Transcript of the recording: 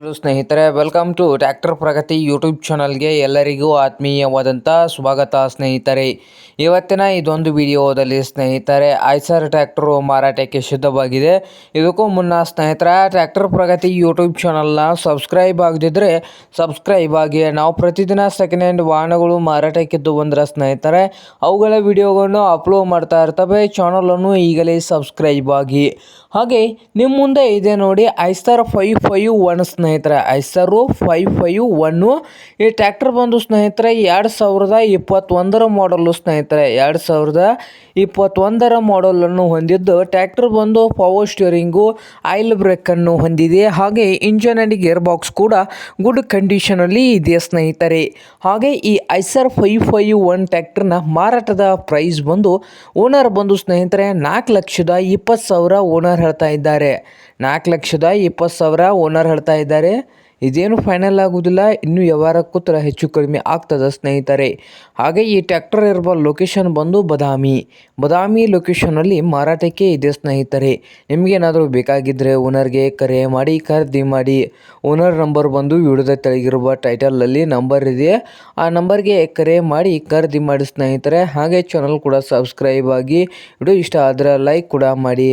Hello ಸ್ನೇಹಿತರೆ, welcome to tractor Pragati YouTube ಚಾನಲ್ಗೆ ಎಲ್ಲರಿಗೂ ಆತ್ಮೀಯವಾದಂಥ ಸ್ವಾಗತ ಸ್ನೇಹಿತರೆ. ಇವತ್ತಿನ ಇದೊಂದು ವಿಡಿಯೋದಲ್ಲಿ ಸ್ನೇಹಿತರೆ ಐಸರ್ ಟ್ರ್ಯಾಕ್ಟರು ಮಾರಾಟಕ್ಕೆ ಸಿದ್ಧವಾಗಿದೆ. ಇದಕ್ಕೂ ಮುನ್ನ ಸ್ನೇಹಿತರೆ, ಟ್ರ್ಯಾಕ್ಟರ್ ಪ್ರಗತಿ ಯೂಟ್ಯೂಬ್ ಚಾನಲ್ನ ಸಬ್ಸ್ಕ್ರೈಬ್ ಆಗದಿದ್ದರೆ ಸಬ್ಸ್ಕ್ರೈಬ್ ಆಗಿ. ನಾವು ಪ್ರತಿದಿನ ಸೆಕೆಂಡ್ ಹ್ಯಾಂಡ್ ವಾಹನಗಳು ಮಾರಾಟಕ್ಕಿದ್ದು ಬಂದರೆ ಸ್ನೇಹಿತರೆ ಅವುಗಳ ವಿಡಿಯೋಗಳನ್ನು ಅಪ್ಲೋಡ್ ಮಾಡ್ತಾ ಇರ್ತವೆ. ಚಾನಲನ್ನು ಈಗಲೇ ಸಬ್ಸ್ಕ್ರೈಬ್ ಆಗಿ. ಹಾಗೆ ನಿಮ್ಮ ಮುಂದೆ ಇದೆ ನೋಡಿ ಐಸರ್ 551 ಸ್ನೇಹಿತರೆ, ಐಸರು 551. ಈ ಟ್ರ್ಯಾಕ್ಟರ್ ಬಂದು ಸ್ನೇಹಿತರೆ 2021ರ ಮಾಡಲು ಸ್ನೇಹಿತರೆ, 2021ರ ಮಾಡಲನ್ನು ಹೊಂದಿದ್ದು ಟ್ರ್ಯಾಕ್ಟರ್ ಬಂದು ಪವರ್ ಸ್ಟೀರಿಂಗು, ಆಯಿಲ್ ಬ್ರೇಕನ್ನು ಹೊಂದಿದೆ. ಹಾಗೆ ಇಂಜನ್ ಆ್ಯಂಡ್ ಗೇರ್ ಬಾಕ್ಸ್ ಕೂಡ ಗುಡ್ ಕಂಡೀಷನಲ್ಲಿ ಇದೆ ಸ್ನೇಹಿತರೆ. ಹಾಗೆ ಈ ಐಸರ್ 551 ಟ್ರ್ಯಾಕ್ಟರ್ನ ಮಾರಾಟದ ಪ್ರೈಸ್ ಬಂದು ಓನರ್ ಬಂದು ಸ್ನೇಹಿತರೆ 4,20,000 ಓನರ್ ಹೇಳ್ತಾ ಇದ್ದಾರೆ. 4,20,000 ಓನರ್ ಹೇಳ್ತಾ ಇದ್ದಾರೆ. ಇದೇನು ಫೈನಲ್ ಆಗುವುದಿಲ್ಲ, ಇನ್ನೂ ವ್ಯವಹಾರಕ್ಕೂ ಥರ ಹೆಚ್ಚು ಕಡಿಮೆ ಆಗ್ತದೆ ಸ್ನೇಹಿತರೆ. ಹಾಗೆ ಈ ಟ್ರ್ಯಾಕ್ಟರ್ ಇರುವ ಲೊಕೇಶನ್ ಬಂದು ಬದಾಮಿ ಲೊಕೇಶನಲ್ಲಿ ಮಾರಾಟಕ್ಕೆ ಇದೆ ಸ್ನೇಹಿತರೆ. ನಿಮಗೇನಾದರೂ ಬೇಕಾಗಿದ್ದರೆ ಓನರ್ಗೆ ಕರೆ ಮಾಡಿ ಖರೀದಿ ಮಾಡಿ. ಓನರ್ ನಂಬರ್ ಬಂದು ವಿಡಿಯೋದ ತೆಳಗಿರುವ ಟೈಟಲಲ್ಲಿ ನಂಬರ್ ಇದೆ, ಆ ನಂಬರ್ಗೆ ಕರೆ ಮಾಡಿ ಖರೀದಿ ಮಾಡಿ ಸ್ನೇಹಿತರೆ. ಹಾಗೆ ಚಾನಲ್ ಕೂಡ ಸಬ್ಸ್ಕ್ರೈಬ್ ಆಗಿ. ವಿಡಿಯೋ ಇಷ್ಟ ಆದರೆ ಲೈಕ್ ಕೂಡ ಮಾಡಿ.